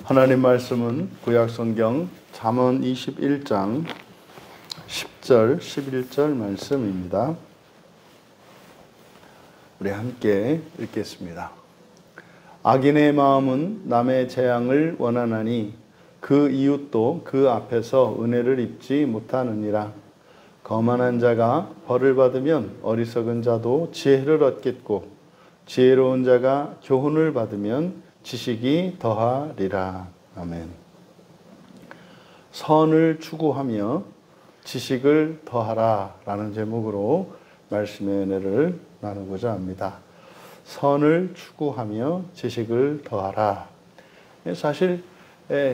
하나님 말씀은 구약성경 잠언 21장 10절 11절 말씀입니다. 우리 함께 읽겠습니다. 악인의 마음은 남의 재앙을 원하나니 그 이웃도 그 앞에서 은혜를 입지 못하느니라. 거만한 자가 벌을 받으면 어리석은 자도 지혜를 얻겠고 지혜로운 자가 교훈을 받으면 지식이 더하리라. 아멘. 선을 추구하며 지식을 더하라 라는 제목으로 말씀의 은혜를 나누고자 합니다. 선을 추구하며 지식을 더하라. 사실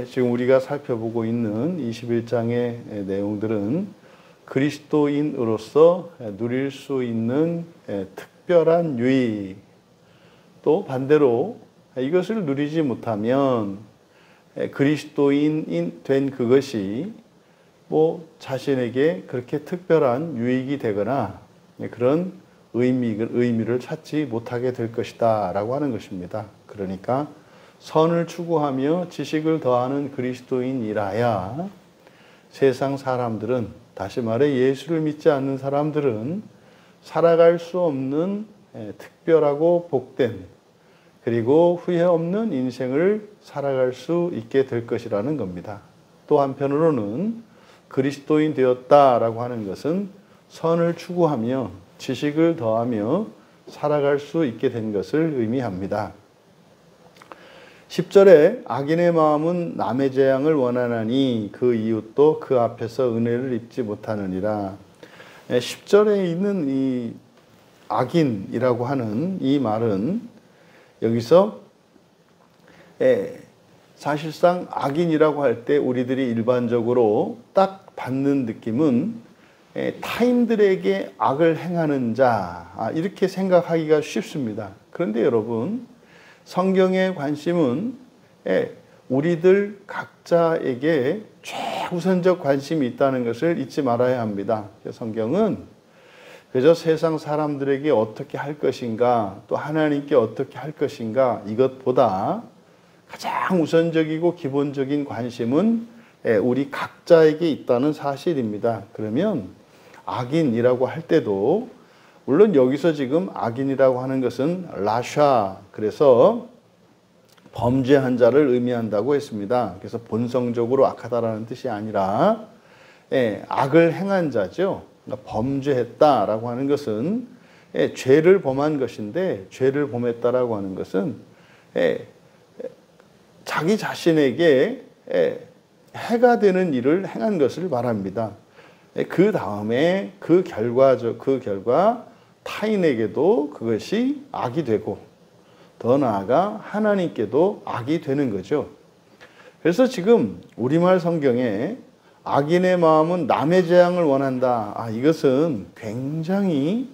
지금 우리가 살펴보고 있는 21장의 내용들은 그리스도인으로서 누릴 수 있는 특별한 유익, 또 반대로 이것을 누리지 못하면 그리스도인인 된 그것이 자신에게 그렇게 특별한 유익이 되거나 그런 의미를 찾지 못하게 될 것이다 라고 하는 것입니다. 그러니까 선을 추구하며 지식을 더하는 그리스도인이라야 세상 사람들은, 다시 말해 예수를 믿지 않는 사람들은 살아갈 수 없는 특별하고 복된, 그리고 후회 없는 인생을 살아갈 수 있게 될 것이라는 겁니다. 또 한편으로는 그리스도인 되었다라고 하는 것은 선을 추구하며 지식을 더하며 살아갈 수 있게 된 것을 의미합니다. 10절에 악인의 마음은 남의 재앙을 원하나니 그 이웃도 그 앞에서 은혜를 입지 못하느니라. 10절에 있는 이 악인이라고 하는 이 말은 여기서 사실상 악인이라고 할 때 우리들이 일반적으로 딱 받는 느낌은 타인들에게 악을 행하는 자, 이렇게 생각하기가 쉽습니다. 그런데 여러분, 성경의 관심은 우리들 각자에게 최우선적 관심이 있다는 것을 잊지 말아야 합니다. 성경은 그저 세상 사람들에게 어떻게 할 것인가, 또 하나님께 어떻게 할 것인가, 이것보다 가장 우선적이고 기본적인 관심은 우리 각자에게 있다는 사실입니다. 그러면 악인이라고 할 때도, 물론 여기서 지금 악인이라고 하는 것은 라샤, 그래서 범죄한 자를 의미한다고 했습니다. 그래서 본성적으로 악하다라는 뜻이 아니라 악을 행한 자죠. 그러니까 범죄했다라고 하는 것은 죄를 범한 것인데, 죄를 범했다라고 하는 것은 자기 자신에게 해가 되는 일을 행한 것을 말합니다. 그 다음에 그 결과 타인에게도 그것이 악이 되고, 더 나아가 하나님께도 악이 되는 거죠. 그래서 지금 우리말 성경에 악인의 마음은 남의 재앙을 원한다. 이것은 굉장히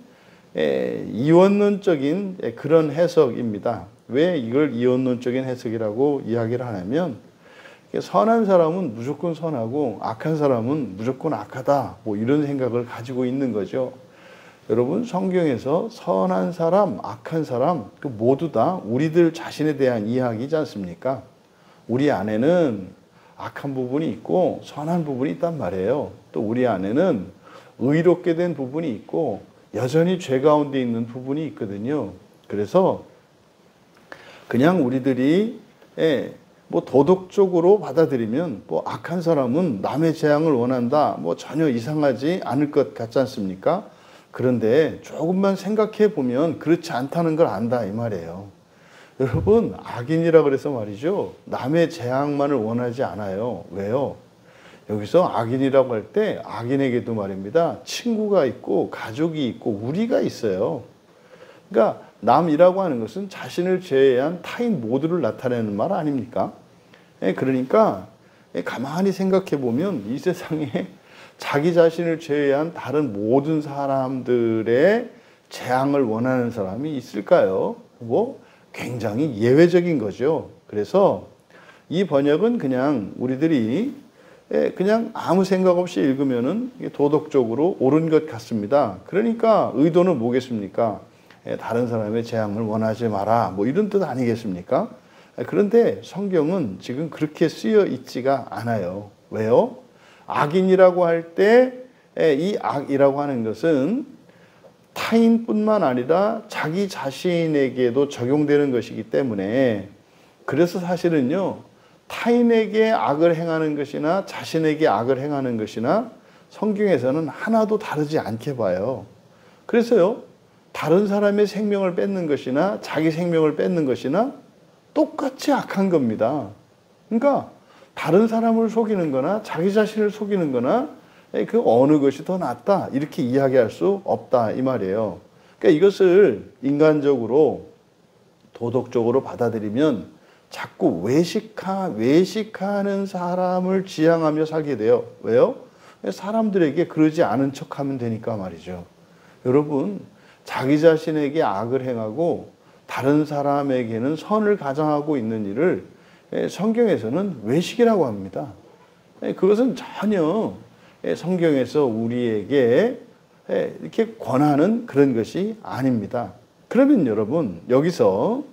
이원론적인 그런 해석입니다. 왜 이걸 이원론적인 해석이라고 이야기를 하냐면, 선한 사람은 무조건 선하고 악한 사람은 무조건 악하다, 이런 생각을 가지고 있는 거죠. 여러분, 성경에서 선한 사람, 악한 사람 모두 다 우리들 자신에 대한 이야기이지 않습니까? 우리 안에는 악한 부분이 있고 선한 부분이 있단 말이에요. 또 우리 안에는 의롭게 된 부분이 있고 여전히 죄 가운데 있는 부분이 있거든요. 그래서 그냥 우리들이 도덕적으로 받아들이면 악한 사람은 남의 재앙을 원한다, 전혀 이상하지 않을 것 같지 않습니까? 그런데 조금만 생각해 보면 그렇지 않다는 걸 안다, 이 말이에요. 여러분, 악인이라 그래서 말이죠, 남의 재앙만을 원하지 않아요. 왜요? 여기서 악인이라고 할 때 악인에게도 말입니다, 친구가 있고 가족이 있고 우리가 있어요. 그러니까 남이라고 하는 것은 자신을 제외한 타인 모두를 나타내는 말 아닙니까? 그러니까 가만히 생각해 보면 이 세상에 자기 자신을 제외한 다른 모든 사람들의 재앙을 원하는 사람이 있을까요? 굉장히 예외적인 거죠. 그래서 이 번역은 그냥 우리들이 그냥 아무 생각 없이 읽으면은 도덕적으로 옳은 것 같습니다. 그러니까 의도는 뭐겠습니까? 다른 사람의 재앙을 원하지 마라, 이런 뜻 아니겠습니까? 그런데 성경은 지금 그렇게 쓰여 있지가 않아요. 왜요? 악인이라고 할 때 이 악이라고 하는 것은 타인뿐만 아니라 자기 자신에게도 적용되는 것이기 때문에, 그래서 사실은요, 타인에게 악을 행하는 것이나 자신에게 악을 행하는 것이나 성경에서는 하나도 다르지 않게 봐요. 그래서요, 다른 사람의 생명을 뺏는 것이나 자기 생명을 뺏는 것이나 똑같이 악한 겁니다. 그러니까 다른 사람을 속이는 거나 자기 자신을 속이는 거나 그 어느 것이 더 낫다 이렇게 이야기할 수 없다 이 말이에요. 그러니까 이것을 인간적으로 도덕적으로 받아들이면 자꾸 외식하는 사람을 지향하며 살게 돼요. 왜요? 사람들에게 그러지 않은 척하면 되니까 말이죠. 여러분, 자기 자신에게 악을 행하고 다른 사람에게는 선을 가장하고 있는 일을 성경에서는 외식이라고 합니다. 그것은 전혀 성경에서 우리에게 이렇게 권하는 그런 것이 아닙니다. 그러면 여러분, 여기서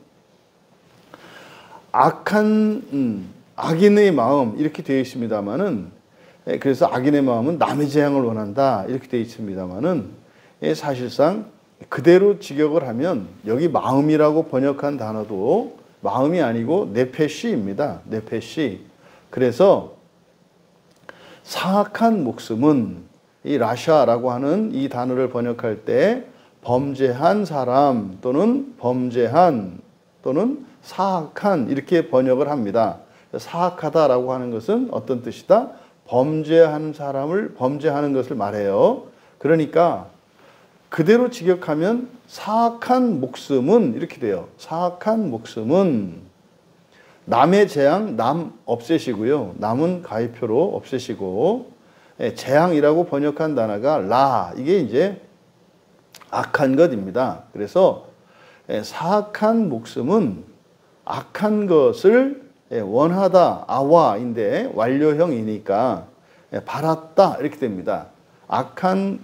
악인의 마음 이렇게 되어 있습니다만은, 그래서 악인의 마음은 남의 재앙을 원한다 이렇게 되어 있습니다만은, 사실상 그대로 직역을 하면 여기 마음이라고 번역한 단어도 마음이 아니고 네페시입니다. 네페시. 그래서 사악한 목숨은, 이 라샤라고 하는 이 단어를 번역할 때 범죄한 사람 또는 범죄한 또는 사악한 이렇게 번역을 합니다. 사악하다라고 하는 것은 어떤 뜻이다? 범죄한 사람을 범죄하는 것을 말해요. 그러니까 그대로 직역하면 사악한 목숨은 이렇게 돼요. 사악한 목숨은 남의 재앙, 남 없애시고요. 남은 가위표로 없애시고, 재앙이라고 번역한 단어가 라, 이게 이제 악한 것입니다. 그래서 사악한 목숨은 악한 것을 원하다, 아와인데 완료형이니까 바랐다 이렇게 됩니다.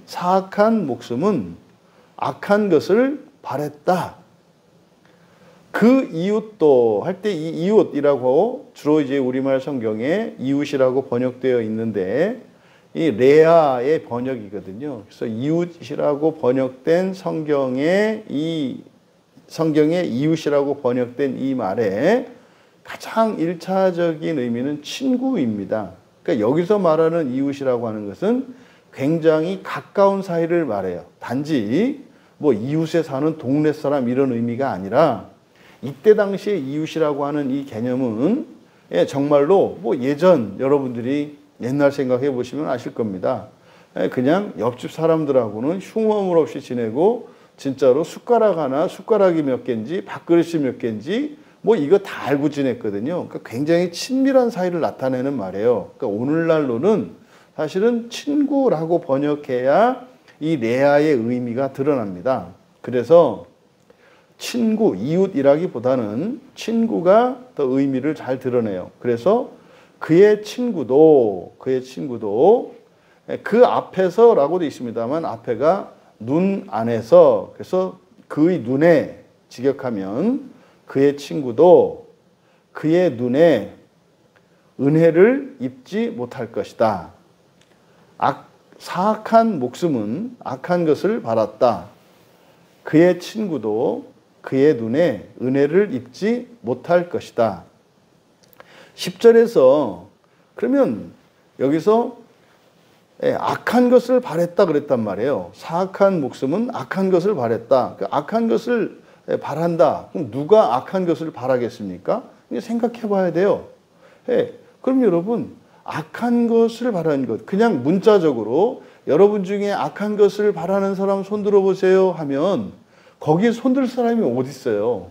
사악한 목숨은 악한 것을 바랬다. 그 이웃도 할 때 이 이웃이라고 주로 이제 우리말 성경에 이웃이라고 번역되어 있는데 이 레아의 번역이거든요. 그래서 이웃이라고 번역된 성경에 이웃이라고 번역된 이 말에 가장 1차적인 의미는 친구입니다. 그러니까 여기서 말하는 이웃이라고 하는 것은 굉장히 가까운 사이를 말해요. 단지 뭐 이웃에 사는 동네 사람 이런 의미가 아니라, 이때 당시에 이웃이라고 하는 이 개념은 정말로 뭐 예전 여러분들이 옛날 생각해 보시면 아실 겁니다. 그냥 옆집 사람들하고는 흉엄을 없이 지내고 진짜로 숟가락 하나, 숟가락이 몇 개인지 밥그릇이 몇 개인지 뭐 이거 다 알고 지냈거든요. 그러니까 굉장히 친밀한 사이를 나타내는 말이에요. 그러니까 오늘날로는 사실은 친구라고 번역해야 이 레아의 의미가 드러납니다. 그래서 친구, 이웃이라기보다는 친구가 더 의미를 잘 드러내요. 그래서 그의 친구도 그 앞에서라고도 있습니다만 앞에가 눈 안에서, 그래서 그의 눈에 직역하면 그의 친구도 그의 눈에 은혜를 입지 못할 것이다. 사악한 목숨은 악한 것을 바랐다. 그의 친구도 그의 눈에 은혜를 입지 못할 것이다. 10절에서 그러면 여기서 악한 것을 바랬다 그랬단 말이에요. 사악한 목숨은 악한 것을 바랬다. 그 악한 것을 바란다. 그럼 누가 악한 것을 바라겠습니까? 생각해 봐야 돼요. 그럼 여러분, 악한 것을 바라는 것, 그냥 문자적으로 여러분 중에 악한 것을 바라는 사람 손 들어보세요 하면 거기에 손들 사람이 어디 있어요?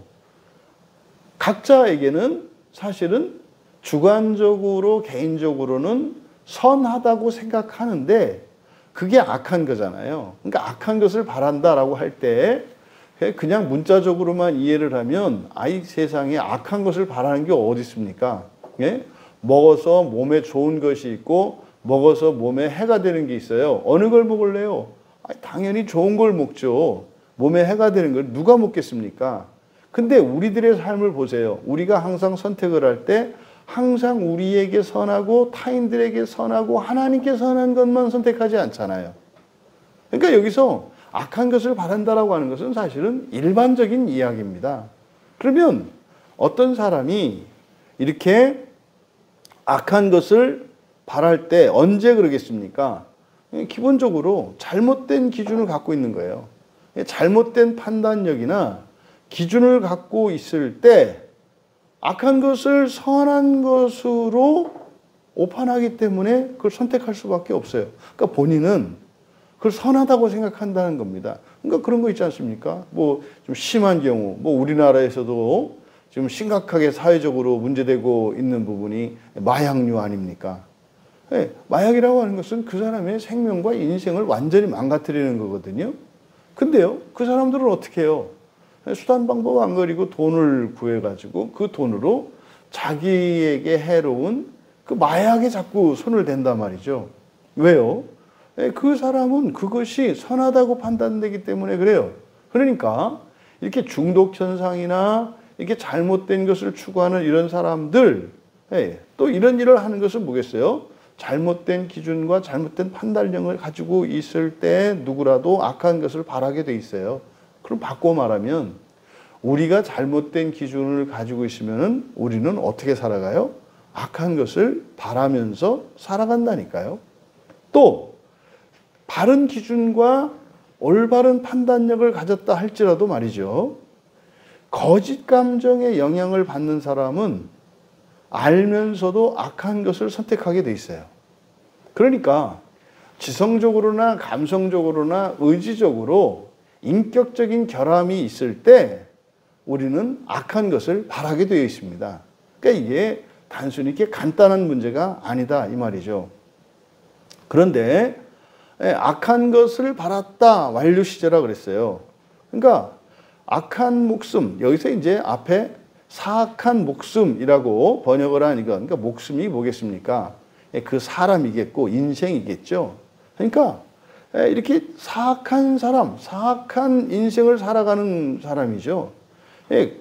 각자에게는 사실은 주관적으로 개인적으로는 선하다고 생각하는데 그게 악한 거잖아요. 그러니까 악한 것을 바란다라고 할 때 그냥 문자적으로만 이해를 하면 아이 세상에 악한 것을 바라는 게 어디 있습니까? 먹어서 몸에 좋은 것이 있고 먹어서 몸에 해가 되는 게 있어요. 어느 걸 먹을래요? 당연히 좋은 걸 먹죠. 몸에 해가 되는 걸 누가 먹겠습니까? 근데 우리들의 삶을 보세요. 우리가 항상 선택을 할 때 항상 우리에게 선하고 타인들에게 선하고 하나님께 선한 것만 선택하지 않잖아요. 그러니까 여기서 악한 것을 바란다라고 하는 것은 사실은 일반적인 이야기입니다. 그러면 어떤 사람이 이렇게 악한 것을 바랄 때 언제 그러겠습니까? 기본적으로 잘못된 기준을 갖고 있는 거예요. 잘못된 판단력이나 기준을 갖고 있을 때 악한 것을 선한 것으로 오판하기 때문에 그걸 선택할 수밖에 없어요. 그러니까 본인은 그걸 선하다고 생각한다는 겁니다. 그러니까 그런 거 있지 않습니까? 뭐 좀 심한 경우, 뭐 우리나라에서도 지금 심각하게 사회적으로 문제되고 있는 부분이 마약류 아닙니까? 네, 마약이라고 하는 것은 그 사람의 생명과 인생을 완전히 망가뜨리는 거거든요. 근데요, 그 사람들은 어떻게 해요? 수단 방법 안 가리고 돈을 구해가지고 그 돈으로 자기에게 해로운 그 마약에 자꾸 손을 댄단 말이죠. 왜요? 그 사람은 그것이 선하다고 판단되기 때문에 그래요. 그러니까 이렇게 중독 현상이나 이렇게 잘못된 것을 추구하는 이런 사람들, 또 이런 일을 하는 것은 뭐겠어요? 잘못된 기준과 잘못된 판단력을 가지고 있을 때 누구라도 악한 것을 바라게 돼 있어요. 그럼 바꿔 말하면 우리가 잘못된 기준을 가지고 있으면 우리는 어떻게 살아가요? 악한 것을 바라면서 살아간다니까요. 또 바른 기준과 올바른 판단력을 가졌다 할지라도 말이죠. 거짓 감정에 영향을 받는 사람은 알면서도 악한 것을 선택하게 돼 있어요. 그러니까 지성적으로나 감성적으로나 의지적으로 인격적인 결함이 있을 때 우리는 악한 것을 바라게 되어 있습니다. 그러니까 이게 단순히 이렇게 간단한 문제가 아니다 이 말이죠. 그런데 악한 것을 바랐다 완료 시제라 그랬어요. 그러니까 악한 목숨, 여기서 이제 앞에 사악한 목숨이라고 번역을 하니까, 그러니까 목숨이 뭐겠습니까? 그 사람이겠고 인생이겠죠. 그러니까 이렇게 사악한 사람, 사악한 인생을 살아가는 사람이죠.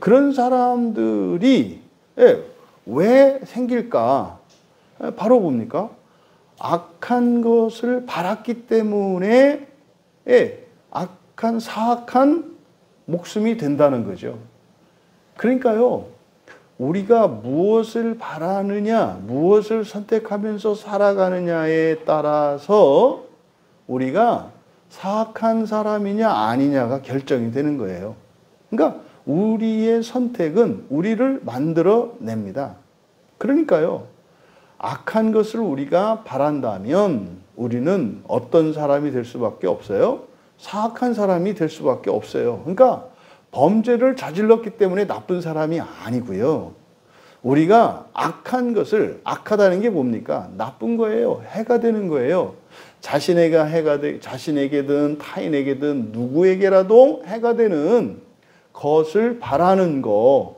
그런 사람들이 왜 생길까? 바로 뭡니까? 악한 것을 바랐기 때문에 악한 사악한 목숨이 된다는 거죠. 그러니까요, 우리가 무엇을 바라느냐, 무엇을 선택하면서 살아가느냐에 따라서 우리가 사악한 사람이냐 아니냐가 결정이 되는 거예요. 그러니까 우리의 선택은 우리를 만들어냅니다. 그러니까요, 악한 것을 우리가 바란다면 우리는 어떤 사람이 될 수밖에 없어요? 사악한 사람이 될 수밖에 없어요. 그러니까 범죄를 저질렀기 때문에 나쁜 사람이 아니고요. 우리가 악한 것을, 악하다는 게 뭡니까? 나쁜 거예요. 해가 되는 거예요. 자신에게든 타인에게든 누구에게라도 해가 되는 것을 바라는 거.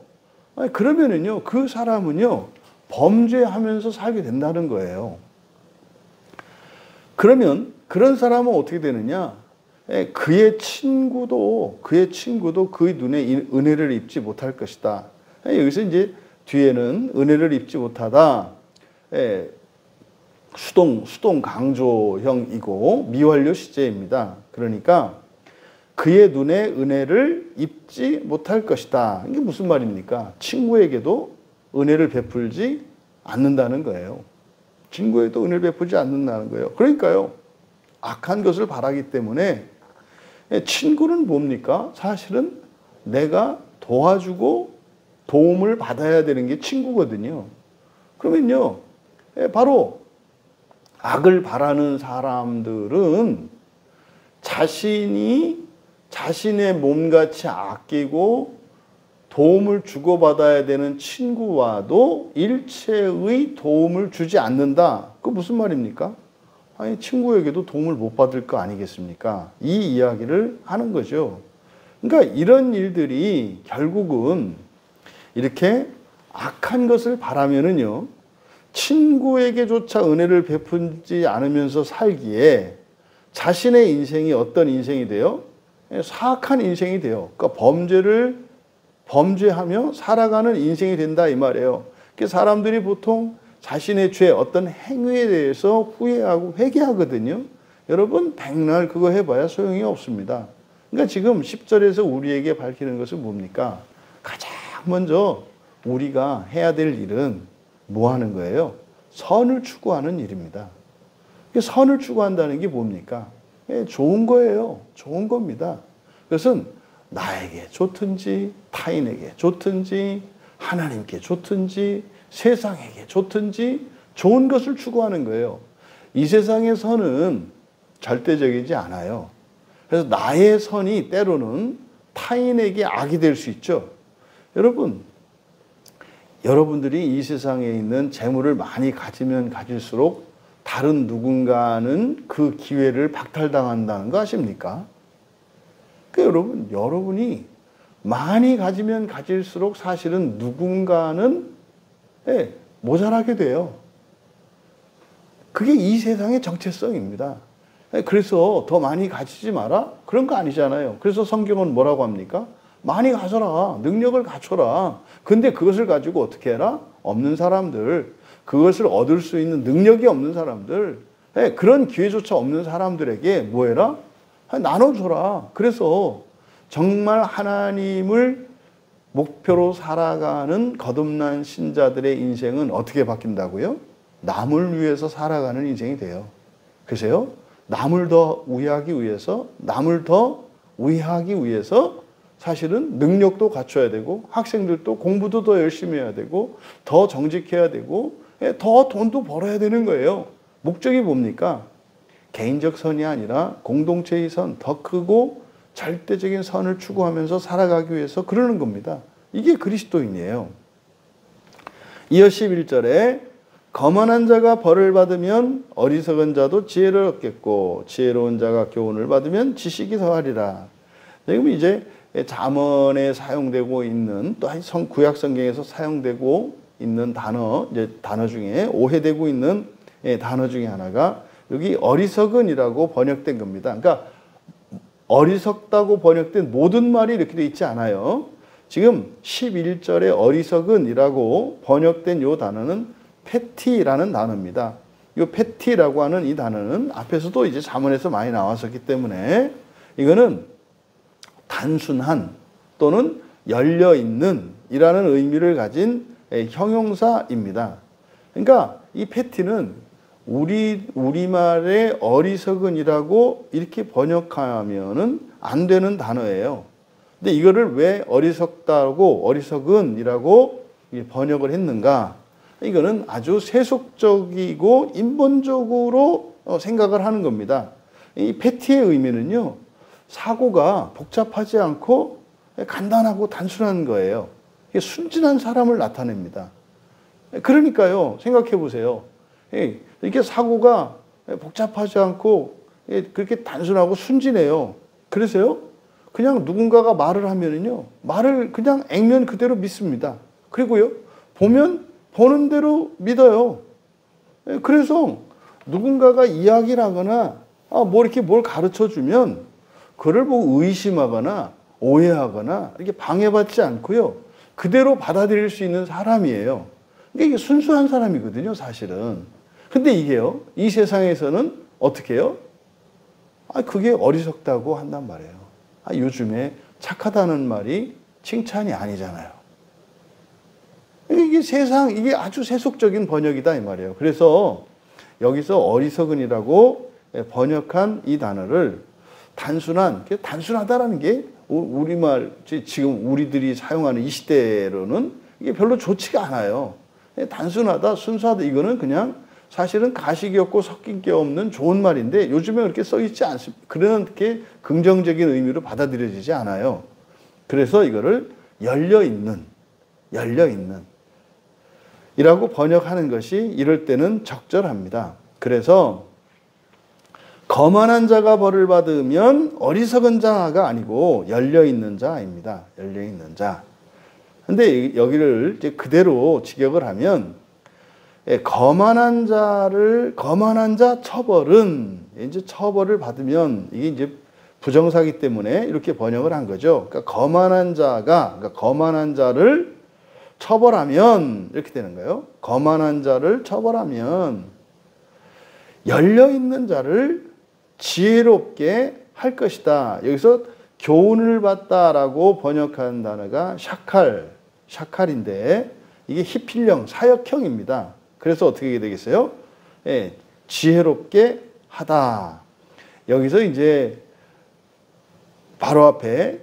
그러면은요, 그 사람은요, 범죄하면서 살게 된다는 거예요. 그러면 그런 사람은 어떻게 되느냐? 그의 친구도 그의 눈에 은혜를 입지 못할 것이다. 여기서 이제 뒤에는 은혜를 입지 못하다. 수동 강조형이고 미완료 시제입니다. 그러니까 그의 눈에 은혜를 입지 못할 것이다. 이게 무슨 말입니까? 친구에게도 은혜를 베풀지 않는다는 거예요. 친구에도 은혜를 베풀지 않는다는 거예요. 그러니까요, 악한 것을 바라기 때문에 친구는 뭡니까? 사실은 내가 도와주고 도움을 받아야 되는 게 친구거든요. 그러면요, 바로 악을 바라는 사람들은 자신의 몸같이 아끼고 도움을 주고받아야 되는 친구와도 일체의 도움을 주지 않는다. 그거 무슨 말입니까? 아니, 친구에게도 도움을 못 받을 거 아니겠습니까? 이 이야기를 하는 거죠. 그러니까 이런 일들이 결국은 이렇게 악한 것을 바라면은요, 친구에게조차 은혜를 베풀지 않으면서 살기에 자신의 인생이 어떤 인생이 돼요? 사악한 인생이 돼요. 그러니까 범죄를 범죄하며 살아가는 인생이 된다 이 말이에요. 사람들이 보통 자신의 죄, 어떤 행위에 대해서 후회하고 회개하거든요. 여러분 백날 그거 해봐야 소용이 없습니다. 그러니까 지금 10절에서 우리에게 밝히는 것은 뭡니까? 가장 먼저 우리가 해야 될 일은 뭐 하는 거예요? 선을 추구하는 일입니다. 선을 추구한다는 게 뭡니까? 좋은 거예요. 좋은 겁니다. 그것은 나에게 좋든지 타인에게 좋든지 하나님께 좋든지 세상에게 좋든지 좋은 것을 추구하는 거예요. 이 세상의 선은 절대적이지 않아요. 그래서 나의 선이 때로는 타인에게 악이 될 수 있죠. 여러분들이 이 세상에 있는 재물을 많이 가지면 가질수록 다른 누군가는 그 기회를 박탈당한다는 거 아십니까? 그러니까 여러분이 많이 가지면 가질수록 사실은 누군가는 모자라게 돼요. 그게 이 세상의 정체성입니다. 그래서 더 많이 가지지 마라? 그런 거 아니잖아요. 그래서 성경은 뭐라고 합니까? 많이 가져라. 능력을 갖춰라. 근데 그것을 가지고 어떻게 해라? 없는 사람들, 그것을 얻을 수 있는 능력이 없는 사람들, 그런 기회조차 없는 사람들에게 뭐 해라? 나눠줘라. 그래서 정말 하나님을 목표로 살아가는 거듭난 신자들의 인생은 어떻게 바뀐다고요? 남을 위해서 살아가는 인생이 돼요. 그래서요, 남을 더 위하기 위해서, 남을 더 위하기 위해서 사실은 능력도 갖춰야 되고, 학생들도 공부도 더 열심히 해야 되고, 더 정직해야 되고, 더 돈도 벌어야 되는 거예요. 목적이 뭡니까? 개인적 선이 아니라 공동체의 선, 더 크고 절대적인 선을 추구하면서 살아가기 위해서 그러는 겁니다. 이게 그리스도인이에요. 이어 11절에 거만한 자가 벌을 받으면 어리석은 자도 지혜를 얻겠고 지혜로운 자가 교훈을 받으면 지식이 더하리라. 지금 이제 잠언에 사용되고 있는 또 구약 성경에서 사용되고 있는 단어 중에 오해되고 있는 단어 중에 하나가 여기 어리석은이라고 번역된 겁니다. 그러니까 어리석다고 번역된 모든 말이 이렇게 되어 있지 않아요. 지금 11절에 어리석은이라고 번역된 이 단어는 패티라는 단어입니다. 이 패티라고 하는 이 단어는 앞에서도 이제 잠언에서 많이 나왔었기 때문에 이거는 단순한 또는 열려있는 이라는 의미를 가진 형용사입니다. 그러니까 이 패티는 우리말의 어리석은이라고 이렇게 번역하면은 안 되는 단어예요. 근데 이거를 왜 어리석다고 어리석은이라고 번역을 했는가? 이거는 아주 세속적이고 인본적으로 생각을 하는 겁니다. 이 패티의 의미는요, 사고가 복잡하지 않고 간단하고 단순한 거예요. 순진한 사람을 나타냅니다. 그러니까요, 생각해 보세요. 이렇게 사고가 복잡하지 않고 그렇게 단순하고 순진해요. 그래서요, 그냥 누군가가 말을 하면은요, 말을 그냥 액면 그대로 믿습니다. 그리고요, 보는 대로 믿어요. 그래서 누군가가 이야기를 하거나 이렇게 뭘 가르쳐 주면 그를 보고 의심하거나 오해하거나 이렇게 방해받지 않고요, 그대로 받아들일 수 있는 사람이에요. 이게 순수한 사람이거든요, 사실은. 근데 이게요, 이 세상에서는 어떻게 해요? 그게 어리석다고 한단 말이에요. 요즘에 착하다는 말이 칭찬이 아니잖아요. 이게 아주 세속적인 번역이다 이 말이에요. 그래서 여기서 어리석은이라고 번역한 이 단어를 단순하다라는 게 우리말, 지금 우리들이 사용하는 이 시대로는 이게 별로 좋지가 않아요. 단순하다, 순수하다, 이거는 그냥 사실은 가식이 없고 섞인 게 없는 좋은 말인데 요즘에 그렇게 써있지 않습니다. 그렇게 긍정적인 의미로 받아들여지지 않아요. 그래서 이거를 열려있는 이라고 번역하는 것이 이럴 때는 적절합니다. 그래서 거만한 자가 벌을 받으면 어리석은 자가 아니고 열려있는 자입니다. 열려있는 자. 근데 여기를 이제 그대로 직역을 하면 거만한 자 처벌은 이제 처벌을 받으면 이게 이제 부정사기 때문에 이렇게 번역을 한 거죠. 그러니까 거만한 자를 처벌하면 이렇게 되는 거예요. 거만한 자를 처벌하면 열려있는 자를 지혜롭게 할 것이다. 여기서 교훈을 받다라고 번역한 단어가 샤칼인데 이게 히필령, 사역형입니다. 그래서 어떻게 되겠어요? 예, 지혜롭게 하다. 여기서 이제 바로 앞에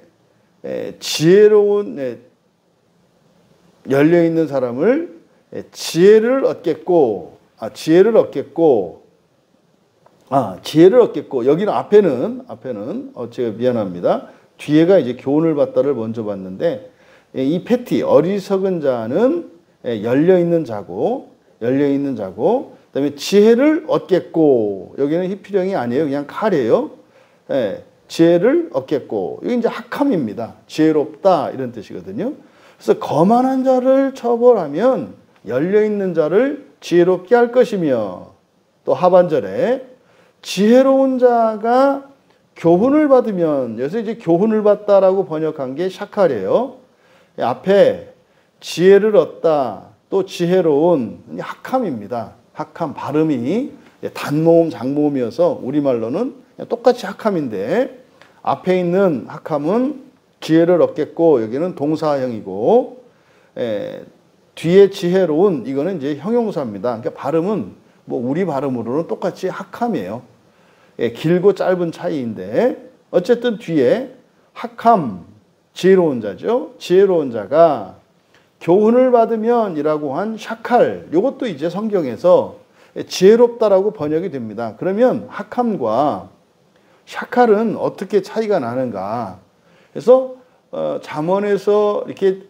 지혜로운 열려있는 사람을 지혜를 얻겠고 여기는 앞에는 제가 미안합니다. 뒤에가 이제 교훈을 받다를 먼저 봤는데 이 패티 어리석은 자는 열려있는 자고 그다음에 지혜를 얻겠고 여기는 히필령이 아니에요. 그냥 칼이에요. 지혜를 얻겠고 여기 이제 학함입니다. 지혜롭다 이런 뜻이거든요. 그래서 거만한 자를 처벌하면 열려있는 자를 지혜롭게 할 것이며 또 하반절에 지혜로운 자가 교훈을 받으면 여기서 이제 교훈을 받다라고 번역한 게 샤칼이에요. 앞에 지혜를 얻다 또 지혜로운 학함입니다. 학함 발음이 단모음 장모음이어서 우리말로는 똑같이 학함인데 앞에 있는 학함은 지혜를 얻겠고 여기는 동사형이고 뒤에 지혜로운 이거는 이제 형용사입니다. 그러니까 발음은 뭐 우리 발음으로는 똑같이 학함이에요. 길고 짧은 차이인데 어쨌든 뒤에 학함 지혜로운 자죠. 지혜로운 자가 교훈을 받으면 이라고 한 샤칼 이것도 이제 성경에서 지혜롭다라고 번역이 됩니다. 그러면 학함과 샤칼은 어떻게 차이가 나는가? 그래서 잠언에서 이렇게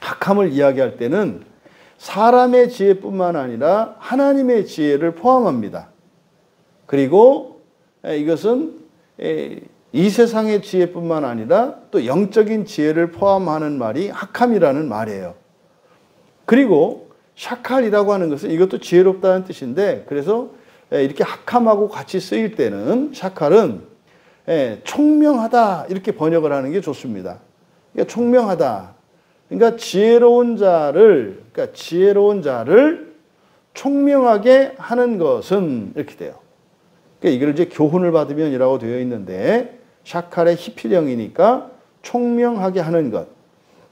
학함을 이야기할 때는 사람의 지혜뿐만 아니라 하나님의 지혜를 포함합니다. 그리고 이것은 이 세상의 지혜뿐만 아니라 또 영적인 지혜를 포함하는 말이 학함이라는 말이에요. 그리고 샤칼이라고 하는 것은 이것도 지혜롭다는 뜻인데 그래서 이렇게 학함하고 같이 쓰일 때는 샤칼은 총명하다 이렇게 번역을 하는 게 좋습니다. 그러니까 총명하다. 그러니까 지혜로운 자를 총명하게 하는 것은 이렇게 돼요. 그러니까 이걸 이제 교훈을 받으면이라고 되어 있는데 샤칼의 히필형이니까 총명하게 하는 것.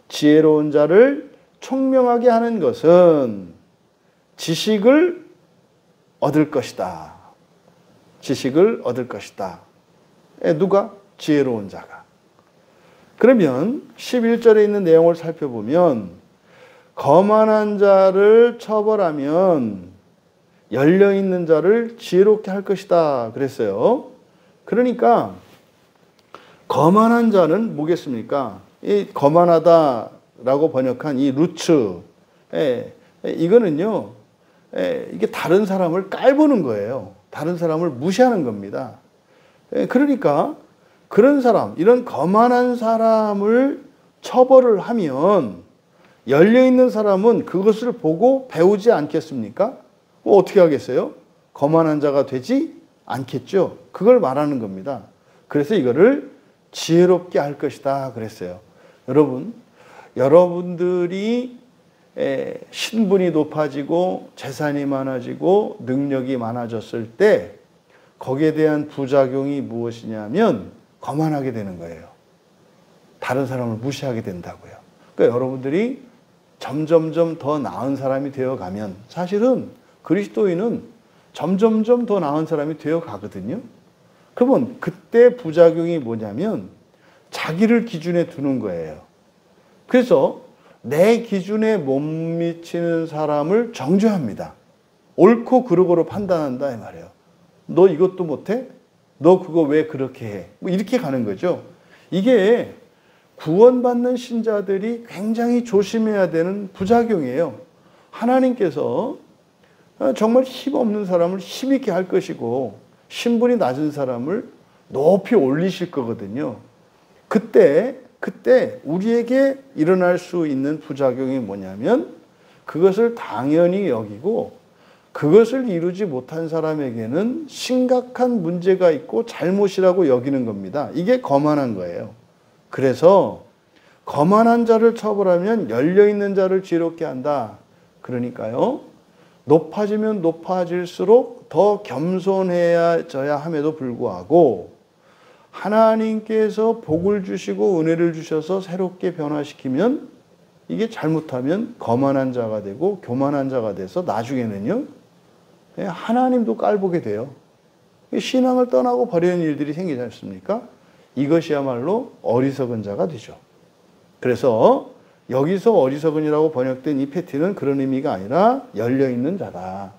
지혜로운 자를 총명하게 하는 것은 지식을 얻을 것이다. 지식을 얻을 것이다. 누가? 지혜로운 자가. 그러면 11절에 있는 내용을 살펴보면 거만한 자를 처벌하면 열려있는 자를 지혜롭게 할 것이다 그랬어요. 그러니까 거만한 자는 뭐겠습니까? 이 거만하다라고 번역한 이 루츠 이거는요 이게 다른 사람을 깔보는 거예요. 다른 사람을 무시하는 겁니다. 그러니까 그런 사람, 이런 거만한 사람을 처벌을 하면 열려있는 사람은 그것을 보고 배우지 않겠습니까? 어떻게 하겠어요? 거만한 자가 되지 않겠죠. 그걸 말하는 겁니다. 그래서 이거를 지혜롭게 할 것이다 그랬어요. 여러분들이 신분이 높아지고 재산이 많아지고 능력이 많아졌을 때 거기에 대한 부작용이 무엇이냐면 거만하게 되는 거예요. 다른 사람을 무시하게 된다고요. 그러니까 여러분들이 점점점 더 나은 사람이 되어가면 사실은 그리스도인은 점점점 더 나은 사람이 되어가거든요. 그러면 그때 부작용이 뭐냐면 자기를 기준에 두는 거예요. 그래서 내 기준에 못 미치는 사람을 정죄합니다. 옳고 그르고로 판단한다 이 말이에요. 너 이것도 못해? 너 그거 왜 그렇게 해? 뭐 이렇게 가는 거죠. 이게 구원받는 신자들이 굉장히 조심해야 되는 부작용이에요. 하나님께서 정말 힘없는 사람을 힘있게 할 것이고 신분이 낮은 사람을 높이 올리실 거거든요. 그때 우리에게 일어날 수 있는 부작용이 뭐냐면 그것을 당연히 여기고 그것을 이루지 못한 사람에게는 심각한 문제가 있고 잘못이라고 여기는 겁니다. 이게 거만한 거예요. 그래서 거만한 자를 처벌하면 열려있는 자를 지혜롭게 한다. 그러니까요, 높아지면 높아질수록 더 겸손해져야 함에도 불구하고 하나님께서 복을 주시고 은혜를 주셔서 새롭게 변화시키면 이게 잘못하면 거만한 자가 되고 교만한 자가 돼서 나중에는요, 하나님도 깔보게 돼요. 신앙을 떠나고 버리는 일들이 생기지 않습니까? 이것이야말로 어리석은 자가 되죠. 그래서 여기서 어리석은이라고 번역된 이 패티는 그런 의미가 아니라 열려있는 자다.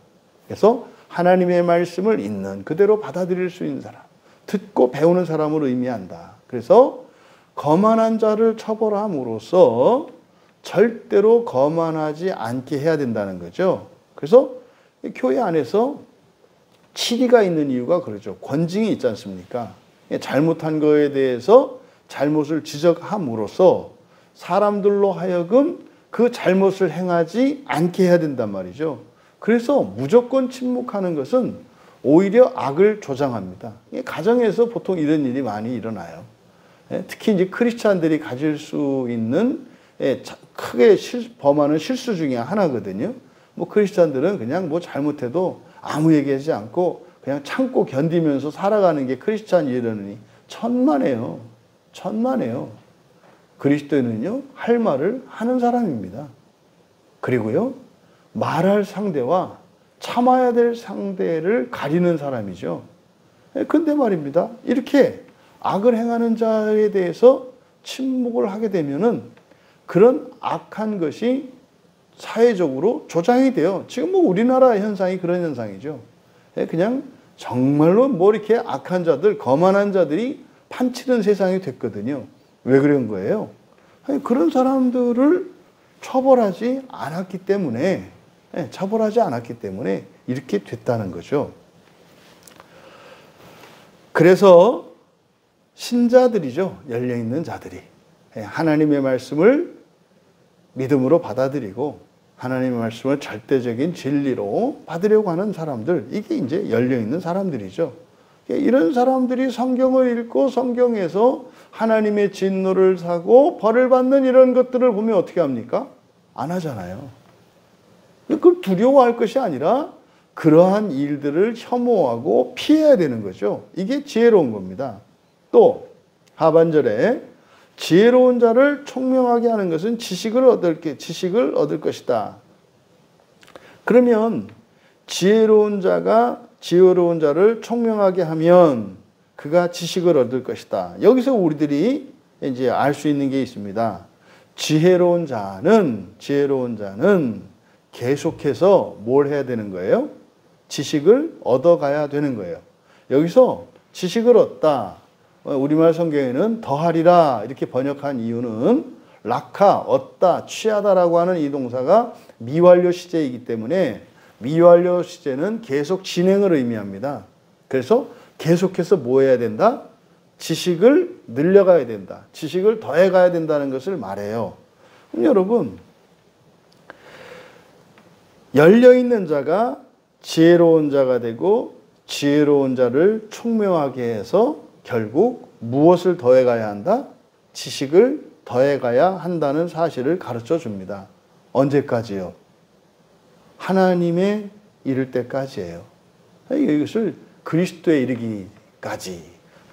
그래서 하나님의 말씀을 있는 그대로 받아들일 수 있는 사람, 듣고 배우는 사람을 의미한다. 그래서 거만한 자를 처벌함으로써 절대로 거만하지 않게 해야 된다는 거죠. 그래서 교회 안에서 치리가 있는 이유가 그러죠. 권징이 있지 않습니까? 잘못한 거에 대해서 잘못을 지적함으로써 사람들로 하여금 그 잘못을 행하지 않게 해야 된단 말이죠. 그래서 무조건 침묵하는 것은 오히려 악을 조장합니다. 가정에서 보통 이런 일이 많이 일어나요. 특히 이제 크리스찬들이 가질 수 있는 크게 범하는 실수 중에 하나거든요. 뭐 크리스찬들은 그냥 뭐 잘못해도 아무 얘기하지 않고 그냥 참고 견디면서 살아가는 게 크리스찬이라느니 천만에요. 천만에요. 그리스도인은요, 할 말을 하는 사람입니다. 그리고요, 말할 상대와 참아야 될 상대를 가리는 사람이죠. 근데 말입니다, 이렇게 악을 행하는 자에 대해서 침묵을 하게 되면은 그런 악한 것이 사회적으로 조장이 돼요. 지금 뭐 우리나라 현상이 그런 현상이죠. 그냥 정말로 뭐 이렇게 악한 자들, 거만한 자들이 판치는 세상이 됐거든요. 왜 그런 거예요? 그런 사람들을 처벌하지 않았기 때문에 이렇게 됐다는 거죠. 그래서 신자들이죠. 열려있는 자들이 하나님의 말씀을 믿음으로 받아들이고 하나님의 말씀을 절대적인 진리로 받으려고 하는 사람들, 이게 이제 열려있는 사람들이죠. 이런 사람들이 성경을 읽고 성경에서 하나님의 진노를 사고 벌을 받는 이런 것들을 보면 어떻게 합니까? 안 하잖아요. 그걸 두려워할 것이 아니라 그러한 일들을 혐오하고 피해야 되는 거죠. 이게 지혜로운 겁니다. 또 하반절에 지혜로운 자를 총명하게 하는 것은 지식을 얻을 것이다. 그러면 지혜로운 자를 총명하게 하면 그가 지식을 얻을 것이다. 여기서 우리들이 이제 알 수 있는 게 있습니다. 지혜로운 자는 계속해서 뭘 해야 되는 거예요? 지식을 얻어가야 되는 거예요. 여기서 지식을 얻다. 우리말 성경에는 더하리라 이렇게 번역한 이유는 락하, 얻다, 취하다라고 하는 이 동사가 미완료 시제이기 때문에 미완료 시제는 계속 진행을 의미합니다. 그래서 계속해서 뭐 해야 된다? 지식을 늘려가야 된다. 지식을 더해가야 된다는 것을 말해요. 그럼 여러분, 열려있는 자가 지혜로운 자가 되고 지혜로운 자를 총명하게 해서 결국 무엇을 더해가야 한다? 지식을 더해가야 한다는 사실을 가르쳐 줍니다. 언제까지요? 하나님에 이를 때까지예요. 이것을 그리스도에 이르기까지,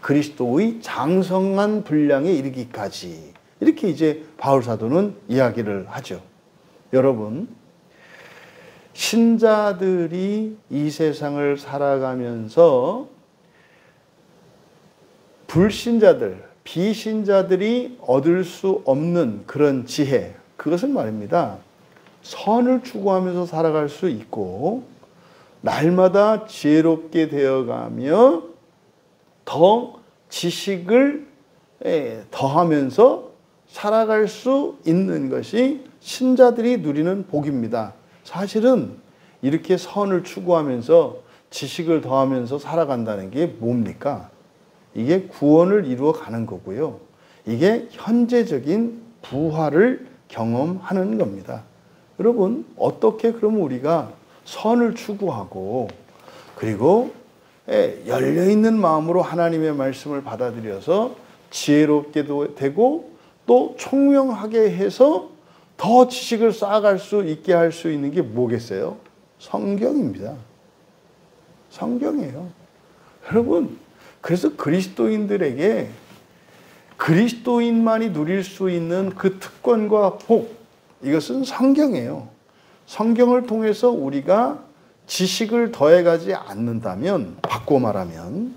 그리스도의 장성한 분량에 이르기까지, 이렇게 이제 바울 사도는 이야기를 하죠. 여러분, 신자들이 이 세상을 살아가면서 불신자들, 비신자들이 얻을 수 없는 그런 지혜, 그것은 말입니다. 선을 추구하면서 살아갈 수 있고 날마다 지혜롭게 되어가며 더 지식을 더하면서 살아갈 수 있는 것이 신자들이 누리는 복입니다. 사실은 이렇게 선을 추구하면서 지식을 더하면서 살아간다는 게 뭡니까? 이게 구원을 이루어 가는 거고요. 이게 현재적인 부활을 경험하는 겁니다. 여러분, 어떻게 그러면 우리가 선을 추구하고 그리고 열려있는 마음으로 하나님의 말씀을 받아들여서 지혜롭게도 되고 또 총명하게 해서 더 지식을 쌓아갈 수 있게 할 수 있는 게 뭐겠어요? 성경입니다. 성경이에요. 여러분, 그래서 그리스도인들에게 그리스도인만이 누릴 수 있는 그 특권과 복, 이것은 성경이에요. 성경을 통해서 우리가 지식을 더해가지 않는다면, 바꿔 말하면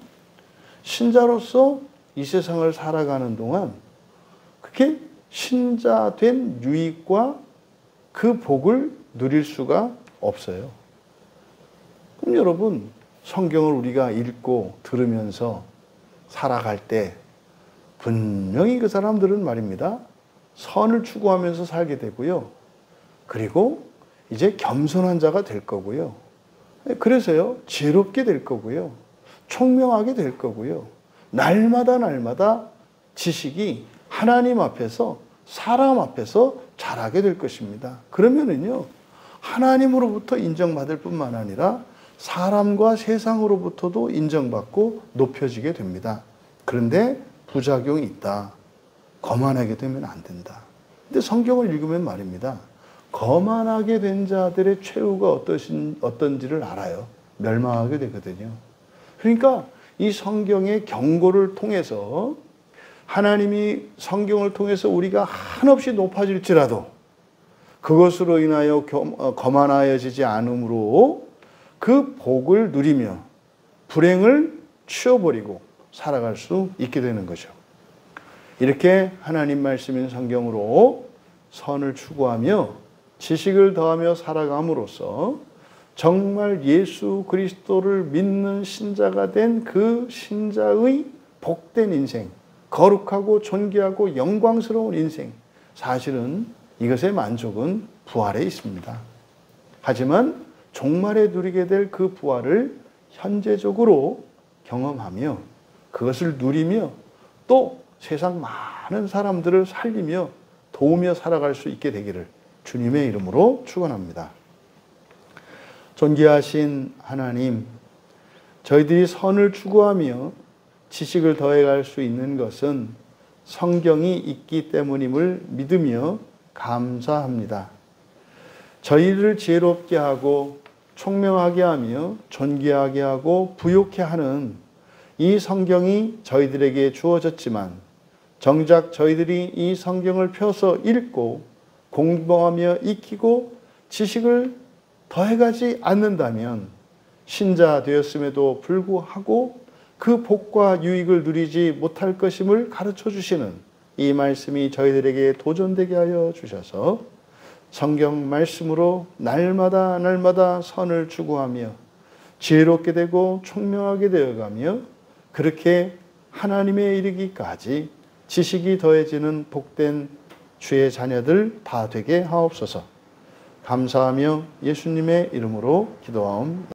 신자로서 이 세상을 살아가는 동안 그렇게 신자된 유익과 그 복을 누릴 수가 없어요. 그럼 여러분, 성경을 우리가 읽고 들으면서 살아갈 때 분명히 그 사람들은 말입니다. 선을 추구하면서 살게 되고요. 그리고 이제 겸손한 자가 될 거고요. 그래서요, 지혜롭게 될 거고요. 총명하게 될 거고요. 날마다 지식이 하나님 앞에서, 사람 앞에서 자라게 될 것입니다. 그러면은요, 하나님으로부터 인정받을 뿐만 아니라 사람과 세상으로부터도 인정받고 높여지게 됩니다. 그런데 부작용이 있다. 거만하게 되면 안 된다. 근데 성경을 읽으면 말입니다. 거만하게 된 자들의 최후가 어떤지를 알아요. 멸망하게 되거든요. 그러니까 이 성경의 경고를 통해서 하나님이 성경을 통해서 우리가 한없이 높아질지라도 그것으로 인하여 거만하여지지 않으므로 그 복을 누리며 불행을 치워버리고 살아갈 수 있게 되는 거죠. 이렇게 하나님 말씀인 성경으로 선을 추구하며 지식을 더하며 살아감으로써 정말 예수 그리스도를 믿는 신자가 된 그 신자의 복된 인생, 거룩하고 존귀하고 영광스러운 인생, 사실은 이것의 만족은 부활에 있습니다. 하지만 종말에 누리게 될 그 부활을 현재적으로 경험하며 그것을 누리며 또 세상 많은 사람들을 살리며 도우며 살아갈 수 있게 되기를 주님의 이름으로 축원합니다. 존귀하신 하나님, 저희들이 선을 추구하며 지식을 더해갈 수 있는 것은 성경이 있기 때문임을 믿으며 감사합니다. 저희를 지혜롭게 하고 총명하게 하며 존귀하게 하고 부욕해 하는 이 성경이 저희들에게 주어졌지만 정작 저희들이 이 성경을 펴서 읽고 공부하며 익히고 지식을 더해가지 않는다면 신자 되었음에도 불구하고 그 복과 유익을 누리지 못할 것임을 가르쳐 주시는 이 말씀이 저희들에게 도전되게 하여 주셔서 성경 말씀으로 날마다 선을 추구하며 지혜롭게 되고 총명하게 되어가며 그렇게 하나님에 이르기까지 지식이 더해지는 복된 주의 자녀들 다 되게 하옵소서. 감사하며 예수님의 이름으로 기도하옵나이다.